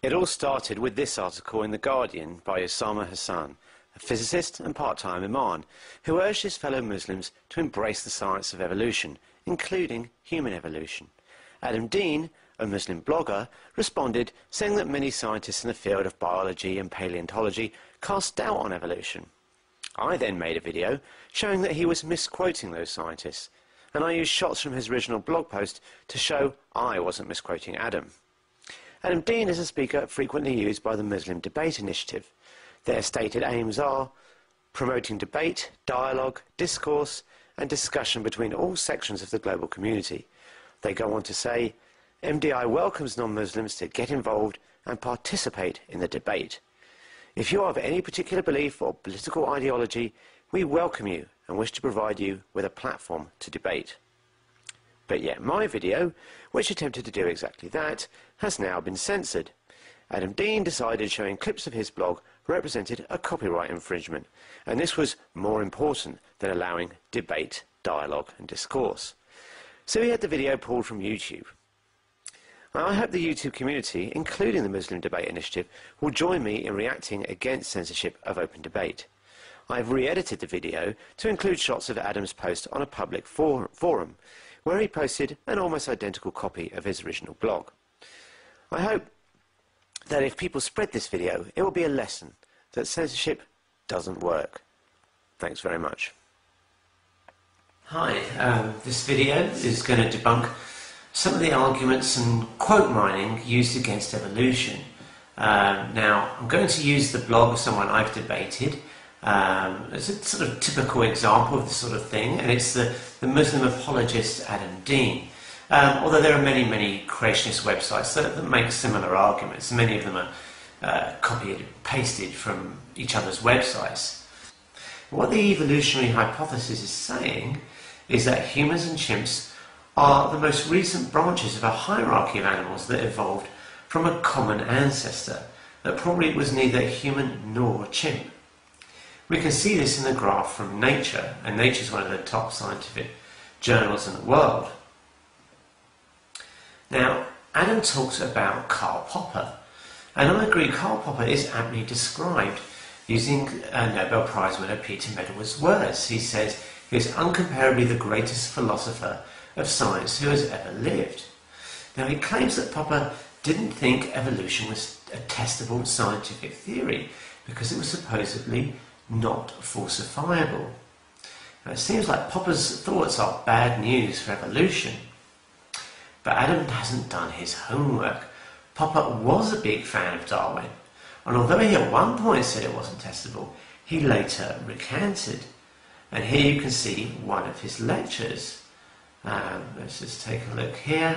It all started with this article in The Guardian by Osama Hassan, a physicist and part-time imam, who urged his fellow Muslims to embrace the science of evolution, including human evolution. Deen, a Muslim blogger, responded saying that many scientists in the field of biology and paleontology cast doubt on evolution. I then made a video showing that he was misquoting those scientists, and I used shots from his original blog post to show I wasn't misquoting Adam. Deen is a speaker frequently used by the Muslim Debate Initiative. Their stated aims are promoting debate, dialogue, discourse and discussion between all sections of the global community. They go on to say, MDI welcomes non-Muslims to get involved and participate in the debate. If you are of any particular belief or political ideology, we welcome you and wish to provide you with a platform to debate. But yet my video, which attempted to do exactly that, has now been censored. Deen decided showing clips of his blog represented a copyright infringement, and this was more important than allowing debate, dialogue and discourse. So he had the video pulled from YouTube. Now, I hope the YouTube community, including the Muslim Debate Initiative, will join me in reacting against censorship of open debate. I have re-edited the video to include shots of Adam's post on a public forum, where he posted an almost identical copy of his original blog. I hope that if people spread this video, it will be a lesson that censorship doesn't work. Thanks very much. Hi, this video is going to debunk some of the arguments and quote mining used against evolution. Now, I'm going to use the blog of someone I've debated. It's a sort of typical example of this sort of thing, and it's the Muslim apologist Deen. Although there are many creationist websites that make similar arguments. Many of them are copied and pasted from each other's websites. What the evolutionary hypothesis is saying is that humans and chimps are the most recent branches of a hierarchy of animals that evolved from a common ancestor that probably was neither human nor chimp. We can see this in the graph from Nature, and Nature is one of the top scientific journals in the world. Now, Adam talks about Karl Popper, and I agree Karl Popper is aptly described using Nobel Prize winner Peter Medawar's words. He says he is uncomparably the greatest philosopher of science who has ever lived. Now, he claims that Popper didn't think evolution was a testable scientific theory because it was supposedly not falsifiable. Now, it seems like Popper's thoughts are bad news for evolution. But Adam hasn't done his homework. Popper was a big fan of Darwin, and although he at one point said it wasn't testable, he later recanted. And here you can see one of his lectures. Let's just take a look here.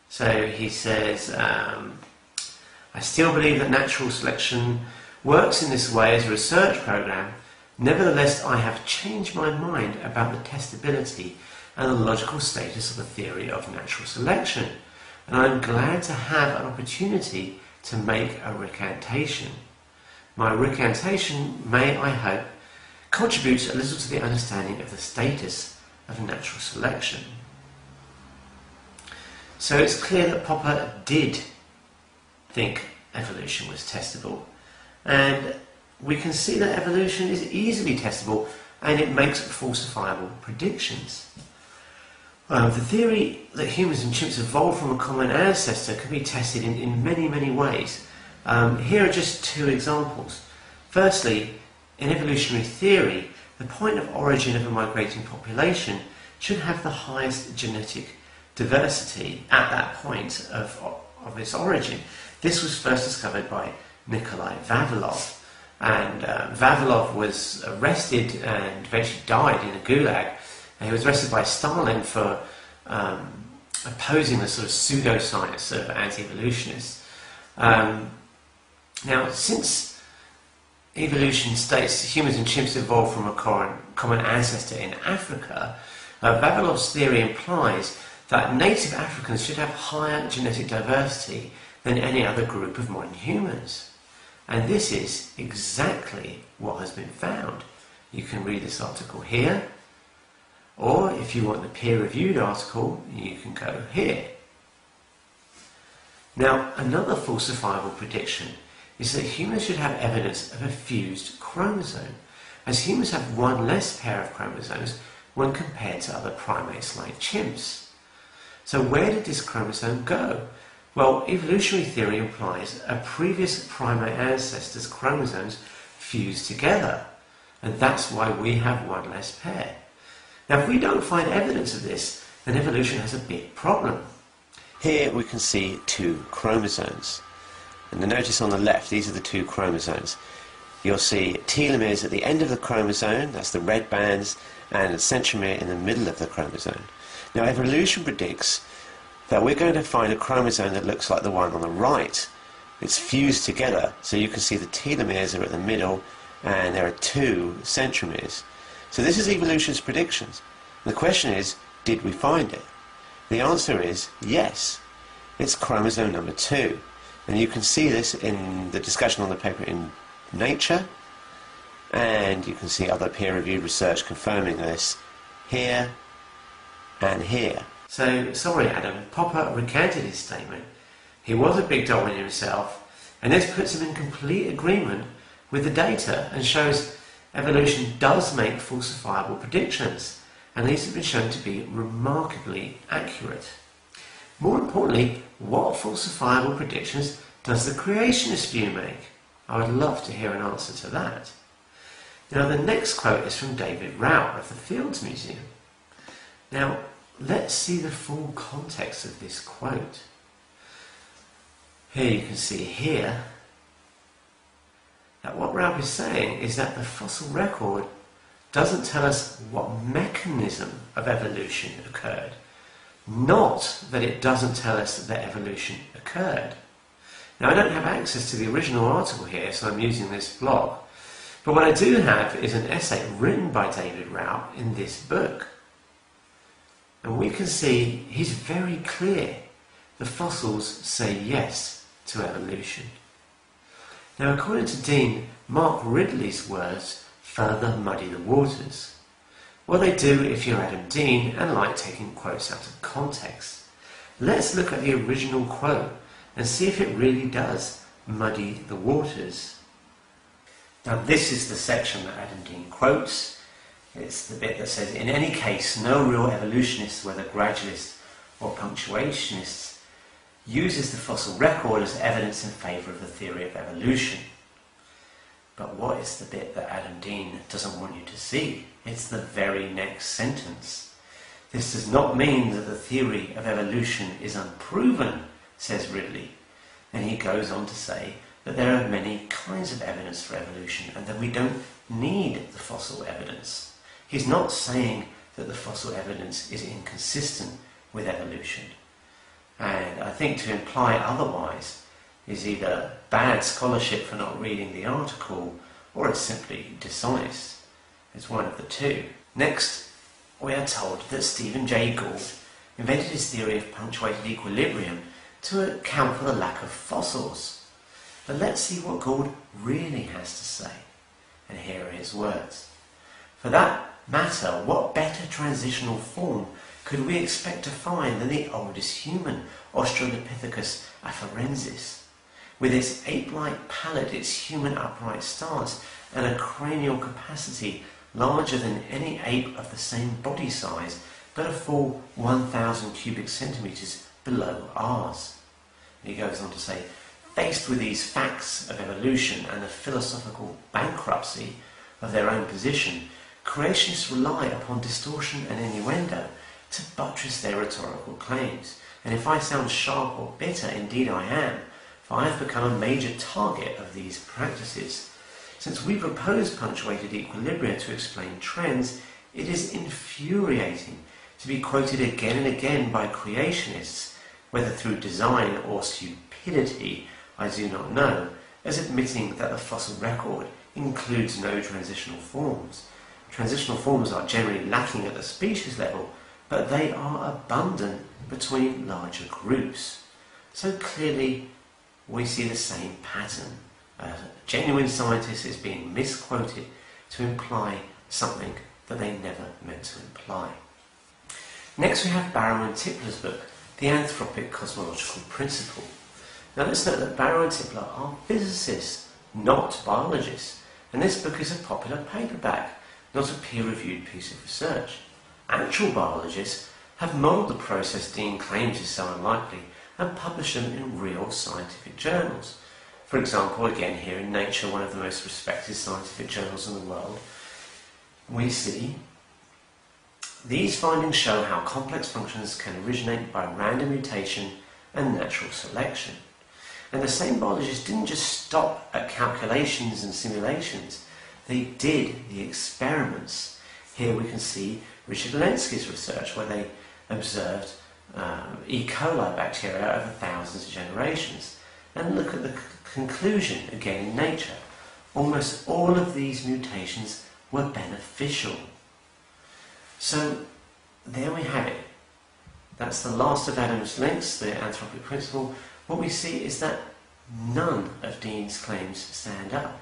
So he says, I still believe that natural selection works in this way as a research program. Nevertheless, I have changed my mind about the testability and the logical status of the theory of natural selection, and I am glad to have an opportunity to make a recantation. My recantation may, I hope, contribute a little to the understanding of the status of natural selection. So it's clear that Popper did think evolution was testable, and we can see that evolution is easily testable and it makes falsifiable predictions. The theory that humans and chimps evolved from a common ancestor can be tested in many ways. Here are just two examples. Firstly, in evolutionary theory, the point of origin of a migrating population should have the highest genetic diversity at that point of its origin. This was first discovered by Nikolai Vavilov, and Vavilov was arrested and eventually died in a gulag. He was arrested by Stalin for opposing the sort of pseudoscience of anti-evolutionists. Now, since evolution states humans and chimps evolved from a common ancestor in Africa, Vavilov's theory implies that native Africans should have higher genetic diversity than any other group of modern humans. And this is exactly what has been found. You can read this article here, or if you want the peer-reviewed article, you can go here. Now, another falsifiable prediction is that humans should have evidence of a fused chromosome, as humans have one less pair of chromosomes when compared to other primates like chimps. So where did this chromosome go? Well, evolutionary theory implies a previous primate ancestor's chromosomes fused together, and that's why we have one less pair. Now, if we don't find evidence of this, then evolution has a big problem. Here we can see two chromosomes. And notice on the left, these are the two chromosomes. You'll see telomeres at the end of the chromosome, that's the red bands, and a centromere in the middle of the chromosome. Now, evolution predicts that we're going to find a chromosome that looks like the one on the right. It's fused together, so you can see the telomeres are at the middle, and there are two centromeres. So this is evolution's predictions. The question is, did we find it? The answer is yes. It's chromosome number 2. And you can see this in the discussion on the paper in Nature, and you can see other peer-reviewed research confirming this here and here. So, sorry Adam, Popper recanted his statement. He was a big dog in himself, and this puts him in complete agreement with the data and shows evolution does make falsifiable predictions, and these have been shown to be remarkably accurate. More importantly, what falsifiable predictions does the creationist view make? I would love to hear an answer to that. Now, the next quote is from David Rauch of the Fields Museum. Now, let's see the full context of this quote. Here you can see here that what Rauch is saying is that the fossil record doesn't tell us what mechanism of evolution occurred, not that it doesn't tell us that evolution occurred. Now, I don't have access to the original article here, so I'm using this blog. But what I do have is an essay written by David Rauch in this book. And we can see he's very clear. The fossils say yes to evolution. Now, according to Deen, Mark Ridley's words further muddy the waters. Well, they do if you're Adam Deen and like taking quotes out of context. Let's look at the original quote and see if it really does muddy the waters. Now, this is the section that Adam Deen quotes. It's the bit that says, in any case, no real evolutionist, whether gradualist or punctuationist, uses the fossil record as evidence in favour of the theory of evolution. But what is the bit that Adam Deen doesn't want you to see? It's the very next sentence. This does not mean that the theory of evolution is unproven, says Ridley. And he goes on to say that there are many kinds of evidence for evolution and that we don't need the fossil evidence. He's not saying that the fossil evidence is inconsistent with evolution. And I think to imply otherwise is either bad scholarship for not reading the article, or it's simply dishonest. It's one of the two. Next, we are told that Stephen Jay Gould invented his theory of punctuated equilibrium to account for the lack of fossils. But let's see what Gould really has to say. And here are his words. For that matter, what better transitional form could we expect to find than the oldest human, Australopithecus afarensis? With its ape-like palate, its human upright stance, and a cranial capacity larger than any ape of the same body size, but a full 1,000 cubic centimetres below ours. And he goes on to say, faced with these facts of evolution and the philosophical bankruptcy of their own position, creationists rely upon distortion and innuendo to buttress their rhetorical claims. And if I sound sharp or bitter, indeed I am, for I have become a major target of these practices. Since we propose punctuated equilibria to explain trends, it is infuriating to be quoted again and again by creationists, whether through design or stupidity, I do not know, as admitting that the fossil record includes no transitional forms. Transitional forms are generally lacking at the species level, but they are abundant between larger groups. So clearly we see the same pattern. A genuine scientist is being misquoted to imply something that they never meant to imply. Next we have Barrow and Tipler's book, The Anthropic Cosmological Principle. Now let's note that Barrow and Tipler are physicists, not biologists, and this book is a popular paperback, not a peer-reviewed piece of research. Actual biologists have modelled the process Deen claims is so unlikely and published them in real scientific journals. For example, again here in Nature, one of the most respected scientific journals in the world, we see these findings show how complex functions can originate by random mutation and natural selection. And the same biologists didn't just stop at calculations and simulations, they did the experiments. Here we can see Richard Lenski's research where they observed E. coli bacteria over thousands of generations. And look at the conclusion again in Nature. Almost all of these mutations were beneficial. So there we have it. That's the last of Adam's links, the anthropic principle. What we see is that none of Deen's claims stand up.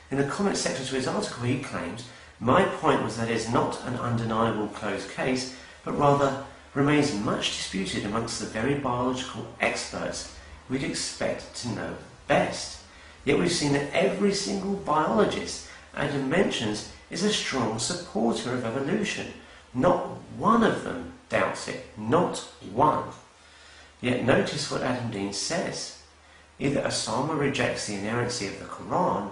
In the comment section to his article he claims, "My point was that it is not an undeniable closed case, but rather remains much disputed amongst the very biological experts we'd expect to know best. Yet we've seen that every single biologist Adam mentions is a strong supporter of evolution. Not one of them doubts it, not one." Yet notice what Adam Deen says. Either Osama rejects the inerrancy of the Quran,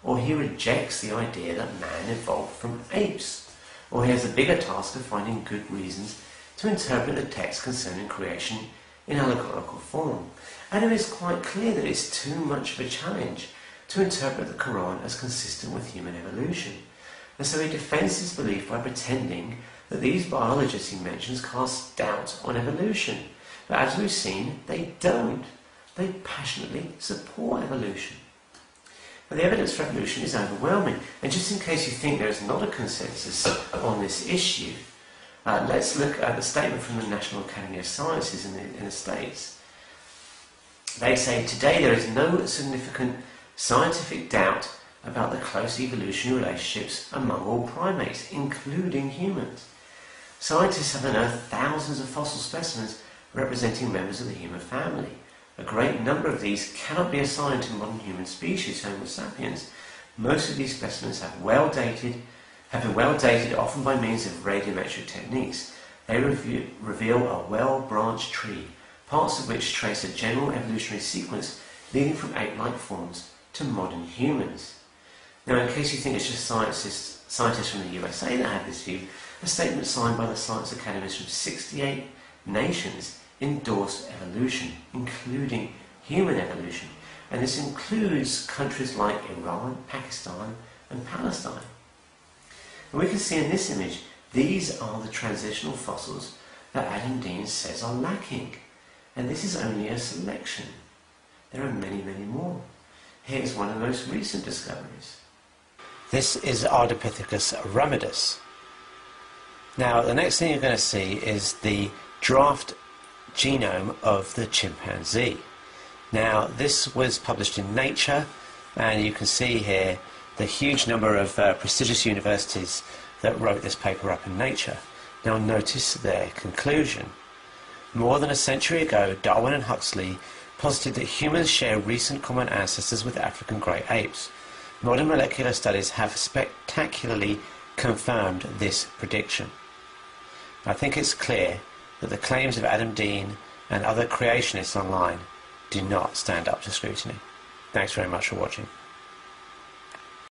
or he rejects the idea that man evolved from apes, or he has a bigger task of finding good reasons to interpret the text concerning creation in allegorical form. Adam is quite clear that it's too much of a challenge to interpret the Quran as consistent with human evolution, and so he defends his belief by pretending that these biologists he mentions cast doubt on evolution. But as we've seen, they don't. They passionately support evolution. But the evidence for evolution is overwhelming, and just in case you think there is not a consensus on this issue, let's look at the statement from the National Academy of Sciences in the States. They say, "Today there is no significant scientific doubt about the close evolutionary relationships among all primates, including humans. Scientists have unearthed thousands of fossil specimens representing members of the human family. A great number of these cannot be assigned to modern human species, Homo sapiens. Most of these specimens have been well dated, often by means of radiometric techniques. They reveal a well-branched tree, parts of which trace a general evolutionary sequence leading from ape-like forms to modern humans." Now, in case you think it's just scientists from the USA that have this view, a statement signed by the science academies from 68 nations endorse evolution, including human evolution, and this includes countries like Iran, Pakistan and Palestine. And we can see in this image, these are the transitional fossils that Adam Deen says are lacking, and this is only a selection. There are many, many more. Here's one of the most recent discoveries. This is Ardipithecus ramidus. Now, the next thing you're going to see is the draft genome of the chimpanzee. Now, this was published in Nature, and you can see here the huge number of prestigious universities that wrote this paper up in Nature. Now, notice their conclusion. More than a century ago, Darwin and Huxley posited that humans share recent common ancestors with African great apes. Modern molecular studies have spectacularly confirmed this prediction. I think it's clear that the claims of Adam Deen and other creationists online do not stand up to scrutiny. Thanks very much for watching.